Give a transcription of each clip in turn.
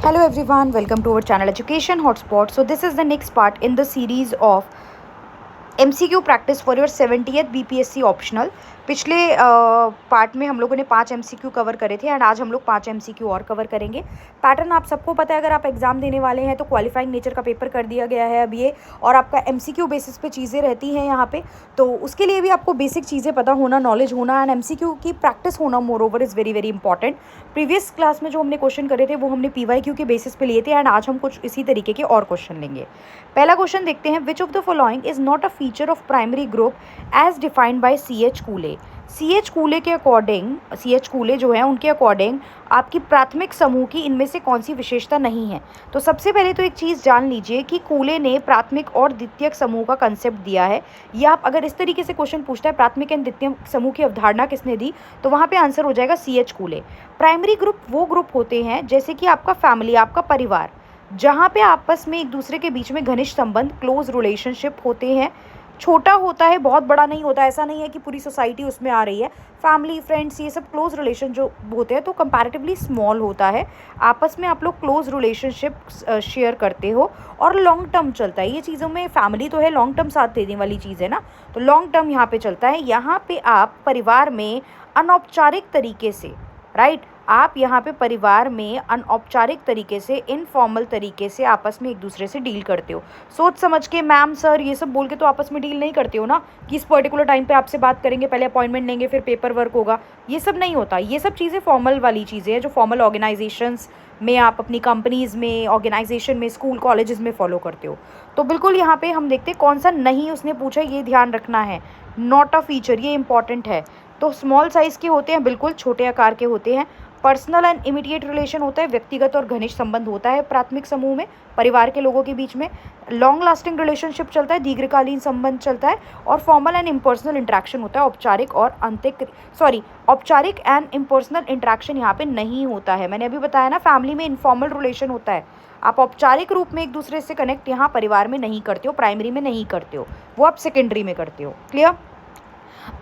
Hello everyone, welcome to our channel Education Hotspot. So this is the next part in the series of MCQ practice for your 70th BPSC optional. पिछले part में हम लोगों ने 5 MCQ cover करे थे and आज हम लोग 5 MCQ और कवर करेंगे। पैटर्न आप सबको पता है, अगर आप एग्जाम देने वाले हैं तो क्वालिफाइंग नेचर का पेपर कर दिया गया है अब ये, और आपका MCQ बेसिस पे चीज़ें रहती हैं यहाँ पे, तो उसके लिए भी आपको बेसिक चीज़ें पता होना, नॉलेज होना एंड MCQ की प्रैक्टिस होना more over is very very important. Previous class में जो हमने क्वेश्चन करे थे वो हमने PYQ के बेसिस पे लिए थे एंड आज हम कुछ इसी तरीके के और क्वेश्चन लेंगे। पहला क्वेश्चन देखते हैं, which of the following is not a feature of primary group as defined by CH Cooley. CH Cooley के अकॉर्डिंग, CH कूले जो है उनके अकॉर्डिंग आपकी प्राथमिक समूह की इनमें से कौन सी विशेषता नहीं है। तो सबसे पहले तो एक चीज़ जान लीजिए कि कूले ने प्राथमिक और द्वितीयक समूह का कंसेप्ट दिया है। या आप अगर इस तरीके से क्वेश्चन पूछता है प्राथमिक एंड द्वितीयक समूह की अवधारणा किसने दी, तो वहाँ पे आंसर हो जाएगा CH कूले। प्राइमरी ग्रुप वो ग्रुप होते हैं जैसे कि आपका फैमिली, आपका परिवार, जहाँ पे आपस में एक दूसरे के बीच में घनिष्ठ संबंध, क्लोज रिलेशनशिप होते हैं। छोटा होता है, बहुत बड़ा नहीं होता, ऐसा नहीं है कि पूरी सोसाइटी उसमें आ रही है। फैमिली, फ्रेंड्स, ये सब क्लोज रिलेशन जो होते हैं तो कंपैरेटिवली स्मॉल होता है। आपस में आप लोग क्लोज रिलेशनशिप शेयर करते हो और लॉन्ग टर्म चलता है। ये चीज़ों में फैमिली तो है, लॉन्ग टर्म साथ देने वाली चीज़ है ना, तो लॉन्ग टर्म यहाँ पे चलता है। यहाँ पे आप परिवार में अनौपचारिक तरीके से, राइट, आप यहाँ पे परिवार में अनौपचारिक तरीके से, इनफॉर्मल तरीके से आपस में एक दूसरे से डील करते हो। सोच समझ के मैम सर ये सब बोल के तो आपस में डील नहीं करते हो ना, कि इस पर्टिकुलर टाइम पे आपसे बात करेंगे, पहले अपॉइंटमेंट लेंगे फिर पेपर वर्क होगा। ये सब नहीं होता। ये सब चीज़ें फॉर्मल वाली चीज़ें हैं जो फॉर्मल ऑर्गेनाइजेशंस में, आप अपनी कंपनीज़ में, ऑर्गेनाइजेशन में, स्कूल कॉलेजेस में फॉलो करते हो। तो बिल्कुल यहाँ पे हम देखते हैं कौन सा नहीं उसने पूछा, ये ध्यान रखना है। नॉट अ फीचर, ये इंपॉर्टेंट है। तो स्मॉल साइज़ के होते हैं, बिल्कुल छोटे आकार के होते हैं। पर्सनल एंड इमीडिएट रिलेशन होता है, व्यक्तिगत और घनिष्ठ संबंध होता है प्राथमिक समूह में, परिवार के लोगों के बीच में। लॉन्ग लास्टिंग रिलेशनशिप चलता है, दीर्घकालीन संबंध चलता है। और फॉर्मल एंड इम्पर्सनल इंटरेक्शन होता है, औपचारिक और औपचारिक एंड इम्पर्सनल इंटरेक्शन यहाँ पे नहीं होता है। मैंने अभी बताया ना, फैमिली में इनफॉर्मल रिलेशन होता है, आप औपचारिक रूप में एक दूसरे से कनेक्ट यहाँ परिवार में नहीं करते हो, प्राइमरी में नहीं करते हो, वो आप सेकेंडरी में करते हो। क्लियर।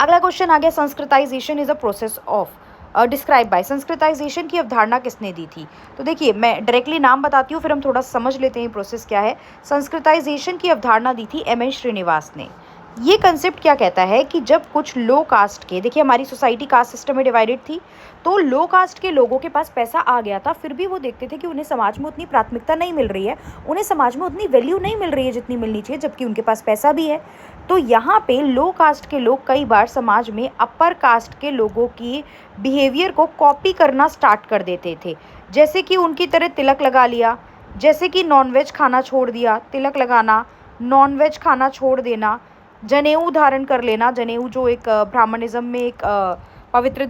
अगला क्वेश्चन आ गया, Sanskritisation is a process of describe by. Sanskritisation की अवधारणा किसने दी थी। तो देखिए, मैं डायरेक्टली नाम बताती हूँ फिर हम थोड़ा समझ लेते हैं प्रोसेस क्या है। संस्कृताइजेशन की अवधारणा दी थी MN श्रीनिवास ने। ये कंसेप्ट क्या कहता है कि जब कुछ लो कास्ट के, देखिए हमारी सोसाइटी कास्ट सिस्टम में डिवाइडेड थी, तो लो कास्ट के लोगों के पास पैसा आ गया था, फिर भी वो देखते थे कि उन्हें समाज में उतनी प्राथमिकता नहीं मिल रही है, उन्हें समाज में उतनी वैल्यू नहीं मिल रही है जितनी मिलनी चाहिए, जबकि उनके पास पैसा भी है। तो यहाँ पे लो कास्ट के लोग कई बार समाज में अपर कास्ट के लोगों की बिहेवियर को कॉपी करना स्टार्ट कर देते थे। जैसे कि उनकी तरह तिलक लगा लिया, जैसे कि नॉनवेज खाना छोड़ दिया, तिलक लगाना, नॉनवेज खाना छोड़ देना, जनेऊ धारण कर लेना। जनेऊ जो एक ब्राह्मणिज्म में एक पवित्र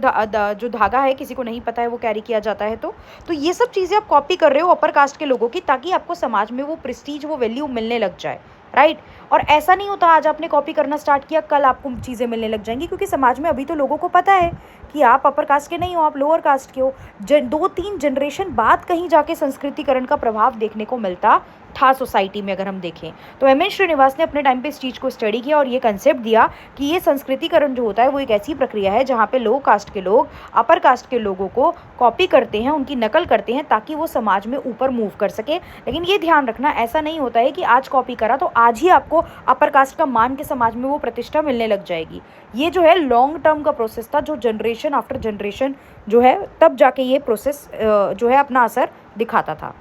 जो धागा है, किसी को नहीं पता है, वो कैरी किया जाता है। तो ये सब चीज़ें आप कॉपी कर रहे हो अपर कास्ट के लोगों की, ताकि आपको समाज में वो प्रेस्टीज, वो वैल्यू मिलने लग जाए, राइट। और ऐसा नहीं होता आज आपने कॉपी करना स्टार्ट किया कल आपको चीज़ें मिलने लग जाएंगी, क्योंकि समाज में अभी तो लोगों को पता है कि आप अपर कास्ट के नहीं हो, आप लोअर कास्ट के हो। 2-3 जनरेशन बाद कहीं जाके संस्कृतिकरण का प्रभाव देखने को मिलता था सोसाइटी में, अगर हम देखें तो। MN श्रीनिवास ने अपने टाइम पे इस चीज़ को स्टडी किया और ये कंसेप्ट दिया कि ये संस्कृतिकरण जो होता है वो एक ऐसी प्रक्रिया है जहाँ पे लो कास्ट के लोग अपर कास्ट के लोगों को कॉपी करते हैं, उनकी नकल करते हैं, ताकि वो समाज में ऊपर मूव कर सके। लेकिन ये ध्यान रखना, ऐसा नहीं होता है कि आज कॉपी करा तो आज ही आपको अपर कास्ट का मान के समाज में वो प्रतिष्ठा मिलने लग जाएगी। ये जो है लॉन्ग टर्म का प्रोसेस था, जो जनरेशन आफ्टर जनरेशन जो है तब जाके ये प्रोसेस जो है अपना असर दिखाता था।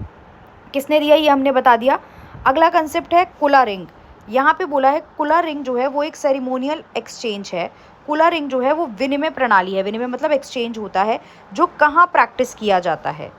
किसने दिया ये हमने बता दिया। अगला कंसेप्ट है कुला रिंग। यहाँ पे बोला है कुला रिंग जो है वो एक सेरेमोनियल एक्सचेंज है। कुला रिंग जो है वो विनिमय प्रणाली है, विनिमय मतलब एक्सचेंज होता है, जो कहाँ प्रैक्टिस किया जाता है।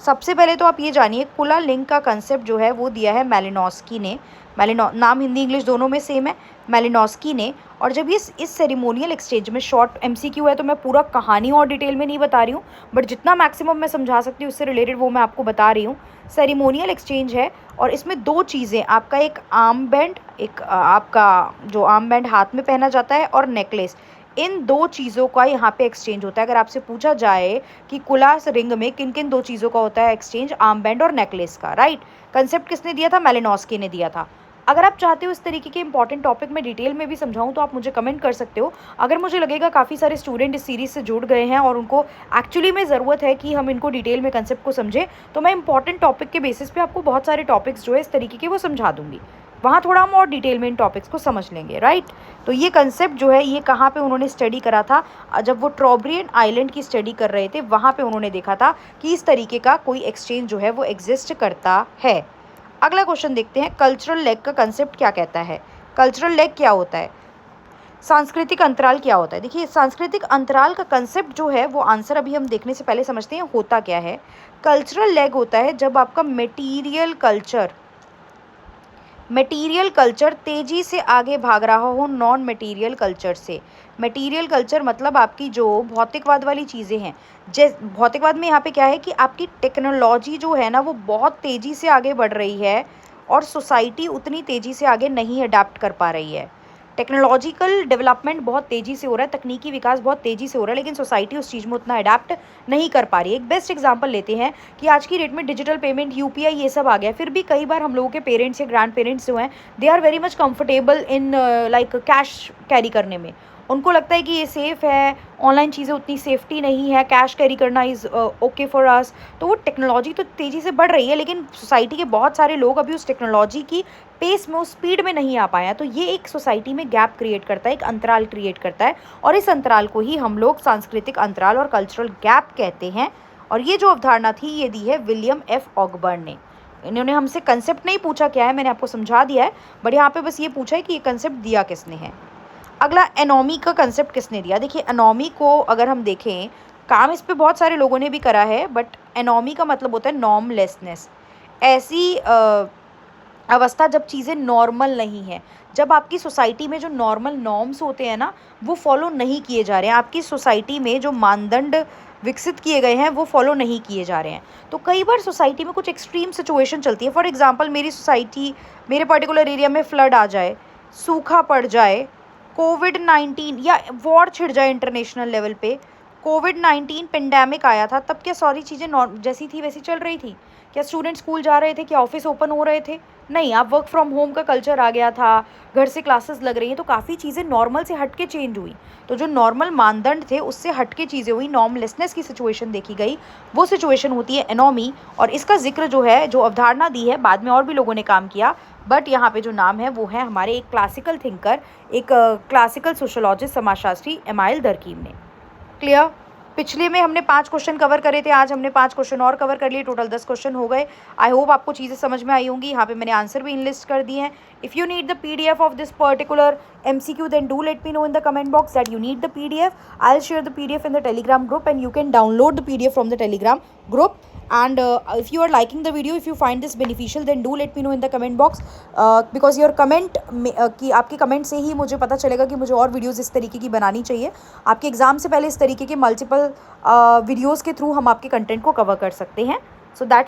सबसे पहले तो आप ये जानिए, कुला लिंक का कंसेप्ट जो है वो दिया है मैलिनोस्की ने। नाम हिंदी इंग्लिश दोनों में सेम है, मैलिनोस्की ने। और जब ये इस सेरेमोनियल एक्सचेंज में, शॉर्ट MCQ है तो मैं पूरा कहानी और डिटेल में नहीं बता रही हूँ, बट जितना मैक्सिमम मैं समझा सकती हूँ उससे रिलेटेड वो मैं आपको बता रही हूँ। सेरेमोनियल एक्सचेंज है और इसमें 2 चीज़ें, आपका एक आर्म बैंड, एक आपका जो आर्म बैंड हाथ में पहना जाता है, और नेकलेस, इन 2 चीज़ों का यहाँ पे एक्सचेंज होता है। अगर आपसे पूछा जाए कि कुला रिंग में किन किन 2 चीज़ों का होता है एक्सचेंज, आर्म बैंड और नेकलेस का, राइट। कंसेप्ट किसने दिया था, मैलिनोस्की ने दिया था। अगर आप चाहते हो इस तरीके के इंपॉर्टेंट टॉपिक में डिटेल में भी समझाऊँ तो आप मुझे कमेंट कर सकते हो। अगर मुझे लगेगा काफ़ी सारे स्टूडेंट इस सीरीज़ से जुड़ गए हैं और उनको एक्चुअली में ज़रूरत है कि हम इनको डिटेल में कंसेप्ट को समझें, तो मैं इंपॉर्टेंट टॉपिक के बेसिस पे आपको बहुत सारे टॉपिक्स जो है इस तरीके के वो समझा दूँगी। वहाँ थोड़ा हम और डिटेल में इन टॉपिक्स को समझ लेंगे, राइट। तो ये कंसेप्ट जो है ये कहाँ पे उन्होंने स्टडी करा था, जब वो ट्रॉब्रियन आइलैंड की स्टडी कर रहे थे, वहाँ पे उन्होंने देखा था कि इस तरीके का कोई एक्सचेंज जो है वो एग्जिस्ट करता है। अगला क्वेश्चन देखते हैं, कल्चरल लैग का कंसेप्ट क्या कहता है। कल्चरल लैग क्या होता है, सांस्कृतिक अंतराल क्या होता है। देखिए सांस्कृतिक अंतराल का कंसेप्ट जो है वो आंसर अभी हम देखने से पहले समझते हैं होता क्या है। कल्चरल लैग होता है जब आपका मटेरियल कल्चर तेज़ी से आगे भाग रहा हो नॉन मटेरियल कल्चर से। मटेरियल कल्चर मतलब आपकी जो भौतिकवाद वाली चीज़ें हैं, भौतिकवाद में यहाँ पे क्या है कि आपकी टेक्नोलॉजी जो है ना वो बहुत तेज़ी से आगे बढ़ रही है और सोसाइटी उतनी तेज़ी से आगे नहीं अडेप्ट कर पा रही है। टेक्नोलॉजिकल डेवलपमेंट बहुत तेज़ी से हो रहा है, तकनीकी विकास बहुत तेज़ी से हो रहा है, लेकिन सोसाइटी उस चीज़ में उतना अडेप्ट नहीं कर पा रही है। एक बेस्ट एग्जांपल लेते हैं कि आज की डेट में डिजिटल पेमेंट, यूपीआई ये सब आ गया, फिर भी कई बार हम लोगों के पेरेंट्स या ग्रैंड पेरेंट्स जो हैं they are very much comfortable in like cash carry करने में। उनको लगता है कि ये सेफ़ है, ऑनलाइन चीज़ें उतनी सेफ्टी नहीं है, कैश कैरी करना इज़ ओके फॉर अस। तो वो टेक्नोलॉजी तो तेज़ी से बढ़ रही है, लेकिन सोसाइटी के बहुत सारे लोग अभी उस टेक्नोलॉजी की पेस में, उस स्पीड में नहीं आ पाए हैं। तो ये एक सोसाइटी में गैप क्रिएट करता है, एक अंतराल क्रिएट करता है, और इस अंतराल को ही हम लोग सांस्कृतिक अंतराल और कल्चरल गैप कहते हैं। और ये जो अवधारणा थी ये दी है विलियम एफ ऑगबर्न ने। इन्होंने हमसे कंसेप्ट नहीं पूछा क्या है, मैंने आपको समझा दिया है, बट यहाँ पे बस ये पूछा है कि ये कंसेप्ट दिया किसने है। अगला, एनोमी का कंसेप्ट किसने दिया। देखिए एनोमी को अगर हम देखें, काम इस पे बहुत सारे लोगों ने भी करा है, बट एनोमी का मतलब होता है नॉर्मलेसनेस। ऐसी अवस्था जब चीज़ें नॉर्मल नहीं है, जब आपकी सोसाइटी में जो नॉर्मल नॉर्म्स होते हैं ना वो फॉलो नहीं किए जा रहे हैं, आपकी सोसाइटी में जो मानदंड विकसित किए गए हैं वो फॉलो नहीं किए जा रहे हैं। तो कई बार सोसाइटी में कुछ एक्सट्रीम सिचुएशन चलती है। फॉर एग्जांपल मेरी सोसाइटी, मेरे पर्टिकुलर एरिया में फ्लड आ जाए, सूखा पड़ जाए, कोविड-19 या वॉर छिड़ जाए इंटरनेशनल लेवल पे। कोविड-19 पेंडेमिक आया था, तब क्या सारी चीज़ें जैसी थी वैसी चल रही थी? क्या स्टूडेंट स्कूल जा रहे थे? क्या ऑफिस ओपन हो रहे थे? नहीं, आप वर्क फ्रॉम होम का कल्चर आ गया था, घर से क्लासेस लग रही हैं, तो काफ़ी चीज़ें नॉर्मल से हट के चेंज हुई। तो जो नॉर्मल मानदंड थे उससे हट के चीज़ें हुई, नॉर्मलेसनेस की सिचुएशन देखी गई, वो सिचुएशन होती है एनोमी। और इसका जिक्र जो है, जो अवधारणा दी है, बाद में और भी लोगों ने काम किया, बट यहाँ पे जो नाम है वो है हमारे एक क्लासिकल थिंकर, एक क्लासिकल सोशोलॉजिस्ट, समाजशास्त्री एमाइल दरकीम ने। क्लियर। पिछले में हमने 5 क्वेश्चन कवर करे थे, आज हमने 5 क्वेश्चन और कवर कर लिए, टोटल 10 क्वेश्चन हो गए। आई होप आपको चीज़ें समझ में आई होंगी। यहाँ पे मैंने आंसर भी इनलिस्ट कर दिए हैं। If you need the PDF of this particular MCQ, then do let me know in the comment box that you need the PDF. I'll share the PDF in the Telegram group and you can download the PDF from the Telegram group. And if you are liking the video, if you find this beneficial, then do let me know in the comment box, because your comment कि आपके comment से ही मुझे पता चलेगा कि मुझे और videos इस तरीके की बनानी चाहिए। आपके एग्ज़ाम से पहले इस तरीके के मल्टीपल वीडियोस के थ्रू हम आपके कंटेंट को कवर कर सकते हैं। So that